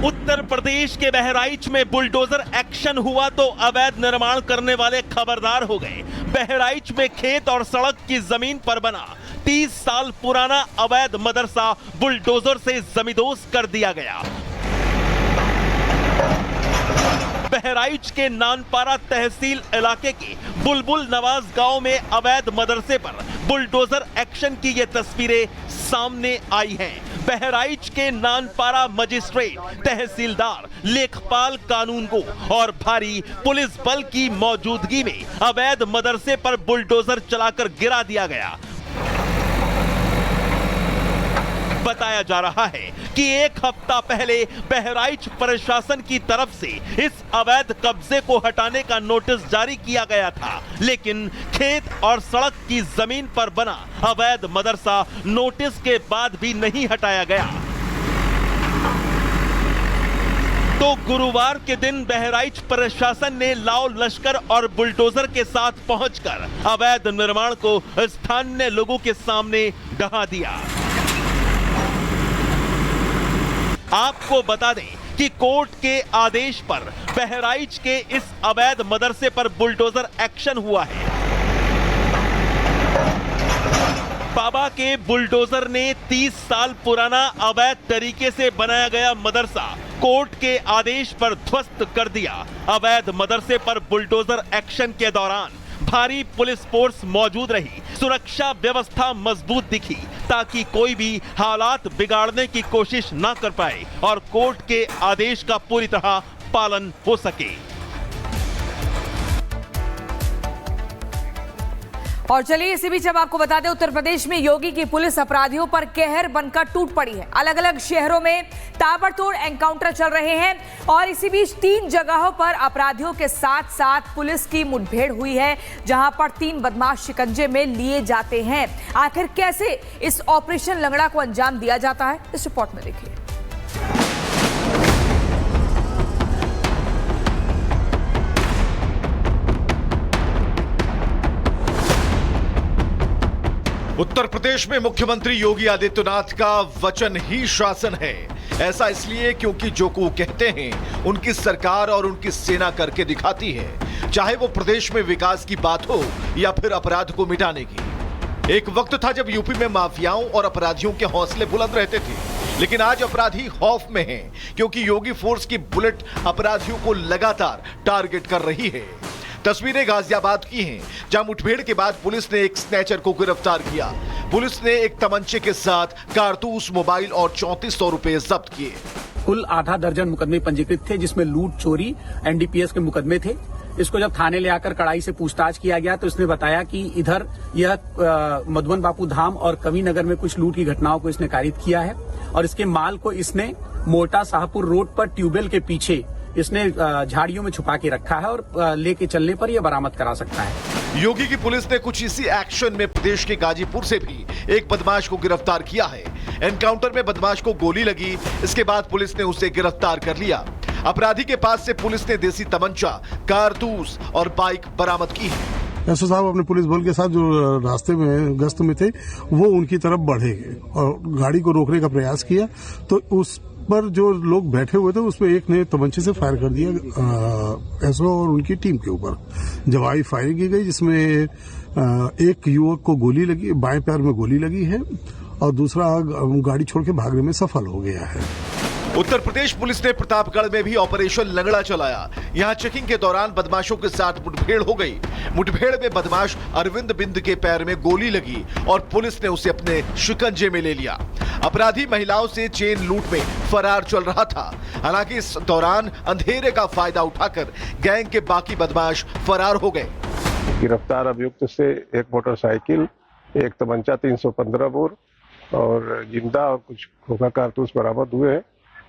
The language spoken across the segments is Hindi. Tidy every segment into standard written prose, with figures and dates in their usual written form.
उत्तर प्रदेश के बहराइच में बुलडोजर एक्शन हुआ तो अवैध निर्माण करने वाले खबरदार हो गए। बहराइच में खेत और सड़क की जमीन पर बना 30 साल पुराना अवैध मदरसा बुलडोजर से जमींदोज कर दिया गया। बहराइच के नानपारा तहसील इलाके के बुलबुल नवाज गांव में अवैध मदरसे पर बुलडोजर एक्शन की ये तस्वीरें सामने आई हैं। बहराइच के नानपारा मजिस्ट्रेट, तहसीलदार, लेखपाल कानूनगो और भारी पुलिस बल की मौजूदगी में अवैध मदरसे पर बुलडोजर चलाकर गिरा दिया गया। बताया जा रहा है कि एक हफ्ता पहले बहराइच प्रशासन की तरफ से इस अवैध कब्जे को हटाने का नोटिस जारी किया गया था, लेकिन खेत और सड़क की जमीन पर बना अवैध मदरसा नोटिस के बाद भी नहीं हटाया गया। तो गुरुवार के दिन बहराइच प्रशासन ने लाओ लश्कर और बुलडोजर के साथ पहुंचकर अवैध निर्माण को स्थानीय लोगों के सामने ढहा दिया। आपको बता दें कि कोर्ट के आदेश पर बहराइच के इस अवैध मदरसे पर बुलडोजर एक्शन हुआ है। बाबा के बुलडोजर ने 30 साल पुराना अवैध तरीके से बनाया गया मदरसा कोर्ट के आदेश पर ध्वस्त कर दिया। अवैध मदरसे पर बुलडोजर एक्शन के दौरान भारी पुलिस फोर्स मौजूद रही। सुरक्षा व्यवस्था मजबूत दिखी ताकि कोई भी हालात बिगाड़ने की कोशिश ना कर पाए और कोर्ट के आदेश का पूरी तरह पालन हो सके। और चलिए इसी बीच अब आपको बता दें, उत्तर प्रदेश में योगी की पुलिस अपराधियों पर कहर बनकर टूट पड़ी है। अलग अलग शहरों में ताबड़तोड़ एनकाउंटर चल रहे हैं और इसी बीच 3 जगहों पर अपराधियों के साथ साथ पुलिस की मुठभेड़ हुई है, जहां पर 3 बदमाश शिकंजे में लिए जाते हैं। आखिर कैसे इस ऑपरेशन लंगड़ा को अंजाम दिया जाता है, इस रिपोर्ट में देखिए। उत्तर प्रदेश में मुख्यमंत्री योगी आदित्यनाथ का वचन ही शासन है। ऐसा इसलिए क्योंकि जो को कहते हैं उनकी सरकार और उनकी सेना करके दिखाती है, चाहे वो प्रदेश में विकास की बात हो या फिर अपराध को मिटाने की। एक वक्त था जब यूपी में माफियाओं और अपराधियों के हौसले बुलंद रहते थे, लेकिन आज अपराधी खौफ में हैं क्योंकि योगी फोर्स की बुलेट अपराधियों को लगातार टारगेट कर रही है। तस्वीरें गाजियाबाद की हैं, जहां मुठभेड़ के बाद पुलिस ने एक स्नैचर को गिरफ्तार किया। पुलिस ने एक तमंचे के साथ कारतूस, मोबाइल और 3400 रुपए जब्त किए। कुल आधा दर्जन मुकदमे पंजीकृत थे, जिसमें लूट, चोरी, एनडीपीएस के मुकदमे थे। इसको जब थाने ले आकर कड़ाई से पूछताछ किया गया तो इसने बताया कि इधर यह मधुबन बापू धाम और कवि नगर में कुछ लूट की घटनाओं को इसने कारित किया है और इसके माल को इसने मोटा शाहपुर रोड पर ट्यूबवेल के पीछे इसने झाड़ियों में छुपा के रखा है और लेके चलने पर यह बरामद करा सकता है। योगी की पुलिस ने कुछ इसी एक्शन में प्रदेश के गाजीपुर से भी एक बदमाश को गिरफ्तार किया है। एनकाउंटर में बदमाश को गोली लगी, इसके बाद पुलिस ने उसे गिरफ्तार कर लिया। अपराधी के पास से पुलिस ने देसी तमंचा, कारतूस और बाइक बरामद की है। एसओ साहब अपने पुलिस बल के साथ जो रास्ते में गश्त में थे वो उनकी तरफ बढ़े और गाड़ी को रोकने का प्रयास किया तो उस पर जो लोग बैठे हुए थे उसमें एक ने तमंचे से फायर कर दिया एसओ और उनकी टीम के ऊपर। जवाबी फायरिंग की गई जिसमें एक युवक को गोली लगी, बाएं पैर में गोली लगी है और दूसरा गाड़ी छोड़ के भागने में सफल हो गया है। उत्तर प्रदेश पुलिस ने प्रतापगढ़ में भी ऑपरेशन लंगड़ा चलाया। यहां चेकिंग के दौरान बदमाशों के साथ मुठभेड़ हो गई। मुठभेड़ में बदमाश अरविंद बिंद के पैर में गोली लगी और पुलिस ने उसे अपने शिकंजे में ले लिया। अपराधी महिलाओं से चेन लूट में फरार चल रहा था। हालांकि इस दौरान अंधेरे का फायदा उठाकर गैंग के बाकी बदमाश फरार हो गए। गिरफ्तार अभियुक्त से एक मोटरसाइकिल, एक तमंचा 315 बोर और जिंदा और कुछ खोखा कारतूस बरामद हुए हैं।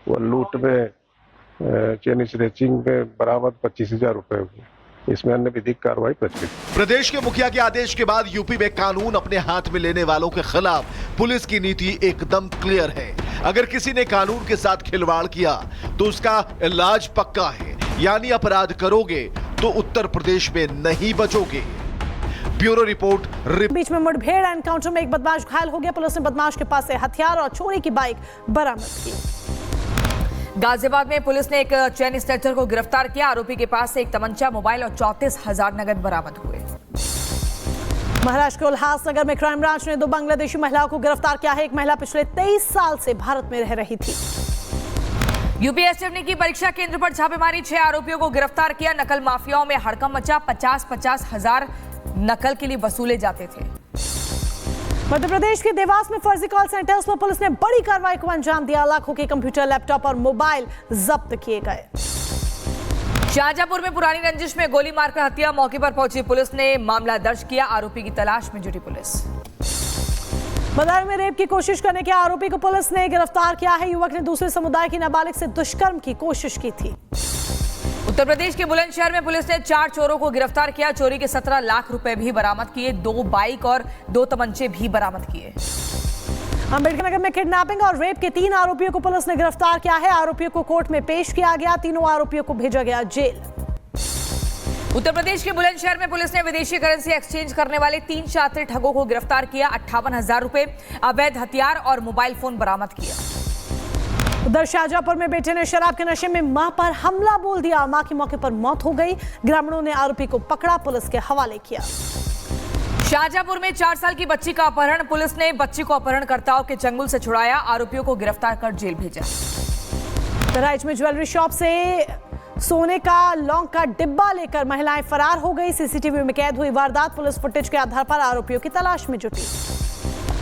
वो लूट में चेन स्नैचिंग में बरामद 25,000 रुपए हुए। इसमें अन्य विधिक कार्रवाई प्रचलित। प्रदेश के मुखिया के आदेश के बाद यूपी में कानून अपने हाथ में लेने वालों के खिलाफ पुलिस की नीति एकदम क्लियर है। अगर किसी ने कानून के साथ खिलवाड़ किया तो उसका इलाज पक्का है, यानी अपराध करोगे तो उत्तर प्रदेश में नहीं बचोगे। Bureau report. बीच में मुठभेड़ एनकाउंटर में एक बदमाश घायल हो गया। पुलिस ने बदमाश के पास से हथियार और चोरी की बाइक बरामद की। गाजियाबाद में पुलिस ने एक चेन स्नैचर को गिरफ्तार किया। आरोपी के पास से एक तमंचा, मोबाइल और 34,000 नगद बरामद हुए। महाराष्ट्र के उल्हासनगर में क्राइम ब्रांच ने 2 बांग्लादेशी महिलाओं को गिरफ्तार किया है। एक महिला पिछले 23 साल से भारत में रह रही थी। यूपीएससी ने की परीक्षा केंद्र पर छापेमारी, 6 आरोपियों को गिरफ्तार किया। नकल माफियाओं में हड़कंप मचा, 50-50 हजार नकल के लिए वसूले जाते थे। मध्य प्रदेश के देवास में फर्जी कॉल सेंटर्स पर पुलिस ने बड़ी कार्रवाई को अंजाम दिया। लाखों के कंप्यूटर, लैपटॉप और मोबाइल जब्त किए गए। शाहजहांपुर में पुरानी रंजिश में गोली मारकर हत्या, मौके पर पहुंची पुलिस ने मामला दर्ज किया। आरोपी की तलाश में जुटी पुलिस। मदार में रेप की कोशिश करने के आरोपी को पुलिस ने गिरफ्तार किया है। युवक ने दूसरे समुदाय की नाबालिग से दुष्कर्म की कोशिश की थी। उत्तर प्रदेश के बुलंदशहर में पुलिस ने 4 चोरों को गिरफ्तार किया। चोरी के 17 लाख रुपए भी बरामद किए। 2 बाइक और 2 तमंचे भी बरामद किए। अंबेडकर नगर में किडनैपिंग और रेप के 3 आरोपियों को पुलिस ने गिरफ्तार किया है। आरोपियों को कोर्ट में पेश किया गया। तीनों आरोपियों को भेजा गया जेल। उत्तर प्रदेश के बुलंदशहर में पुलिस ने विदेशी करेंसी एक्सचेंज करने वाले 3 शातिर ठगों को गिरफ्तार किया। 58,000 रुपए, अवैध हथियार और मोबाइल फोन बरामद किया। उधर शाहजहांपुर में बेटे ने शराब के नशे में मां पर हमला बोल दिया। मां की मौके पर मौत हो गई। ग्रामीणों ने आरोपी को पकड़ा, पुलिस के हवाले किया। शाहजहांपुर में 4 साल की बच्ची का अपहरण, पुलिस ने बच्ची को अपहरणकर्ताओं के चंगुल से छुड़ाया। आरोपियों को गिरफ्तार कर जेल भेजा। बहराइच में ज्वेलरी शॉप से सोने का लौंग का डिब्बा लेकर महिलाएं फरार हो गई। सीसीटीवी में कैद हुई वारदात। पुलिस फुटेज के आधार पर आरोपियों की तलाश में जुटी।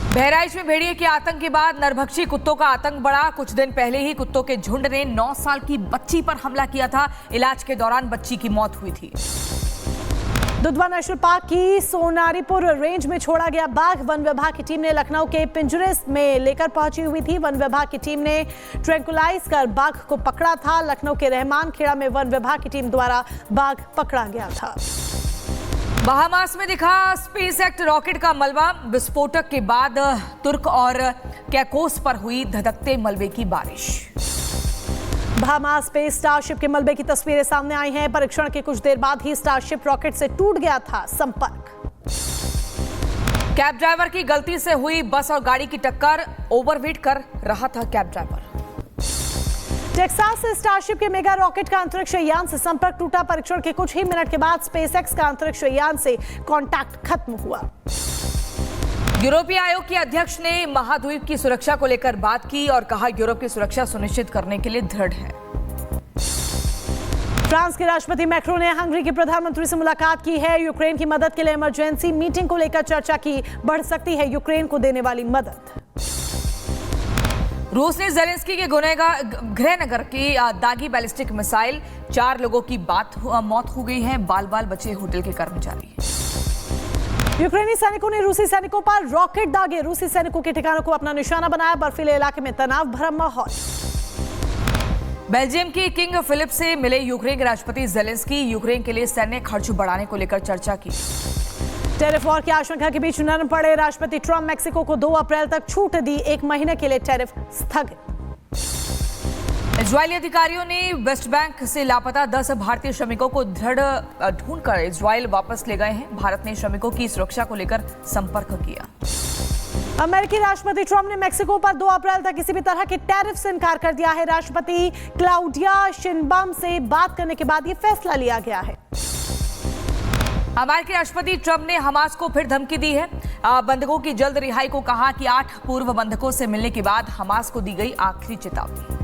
बहराइच में भेड़िए के आतंक के बाद नरभक्षी कुत्तों का आतंक बढ़ा। कुछ दिन पहले ही कुत्तों के झुंड ने 9 साल की बच्ची पर हमला किया था। इलाज के दौरान बच्ची की मौत हुई थी। दुधवा नेशनल पार्क की सोनारीपुर रेंज में छोड़ा गया बाघ वन विभाग की टीम ने लखनऊ के पिंजरे में लेकर पहुंची हुई थी। वन विभाग की टीम ने ट्रैंकुलाइज कर बाघ को पकड़ा था। लखनऊ के रहमान खेड़ा में वन विभाग की टीम द्वारा बाघ पकड़ा गया था। बहामास में दिखा स्पेसएक्स रॉकेट का मलबा। विस्फोटक के बाद तुर्क और कैकोस पर हुई धधकते मलबे की बारिश। बहामास पे स्टारशिप के मलबे की तस्वीरें सामने आई हैं। परीक्षण के कुछ देर बाद ही स्टारशिप रॉकेट से टूट गया था संपर्क। कैब ड्राइवर की गलती से हुई बस और गाड़ी की टक्कर, ओवरवेट कर रहा था कैब ड्राइवर। टेक्सास से स्टारशिप के मेगा रॉकेट का अंतरिक्ष यान से संपर्क टूटा। परीक्षण के कुछ ही मिनट के बाद स्पेसएक्स का अंतरिक्ष यान से कांटेक्ट खत्म हुआ। यूरोपीय आयोग के अध्यक्ष ने महाद्वीप की सुरक्षा को लेकर बात की और कहा यूरोप की सुरक्षा सुनिश्चित करने के लिए दृढ़ है। फ्रांस के राष्ट्रपति मैक्रोन ने हंगरी के प्रधानमंत्री से मुलाकात की है। यूक्रेन की मदद के लिए इमरजेंसी मीटिंग को लेकर चर्चा की। बढ़ सकती है यूक्रेन को देने वाली मदद। रूस ने ज़ेलेंस्की के गृहनगर की दागी बैलिस्टिक मिसाइल, 4 लोगों की मौत हो गई है। बाल बाल बचे होटल के कर्मचारी। यूक्रेनी सैनिकों ने रूसी सैनिकों पर रॉकेट दागे। रूसी सैनिकों के ठिकानों को अपना निशाना बनाया। बर्फीले इलाके में तनाव भरा माहौल। बेल्जियम के किंग फिलिप से मिले यूक्रेन के राष्ट्रपति ज़ेलेंस्की। यूक्रेन के लिए सैन्य खर्च बढ़ाने को लेकर चर्चा की। टैरिफ वॉर की आशंका के बीच नरम पड़े राष्ट्रपति ट्रंप। मेक्सिको को 2 अप्रैल तक छूट दी। 1 महीने के लिए टैरिफ स्थगित। इजरायली अधिकारियों ने वेस्ट बैंक से लापता 10 भारतीय श्रमिकों को ढूंढकर इजरायल वापस ले गए हैं। भारत ने श्रमिकों की सुरक्षा को लेकर संपर्क किया। अमेरिकी राष्ट्रपति ट्रंप ने मेक्सिको पर 2 अप्रैल तक किसी भी तरह के टैरिफ से इनकार कर दिया है। राष्ट्रपति क्लाउडिया शिनबाम से बात करने के बाद यह फैसला लिया गया है। अमेरिकी राष्ट्रपति ट्रंप ने हमास को फिर धमकी दी है। बंधकों की जल्द रिहाई को कहा कि 8 पूर्व बंधकों से मिलने के बाद हमास को दी गई आखिरी चेतावनी।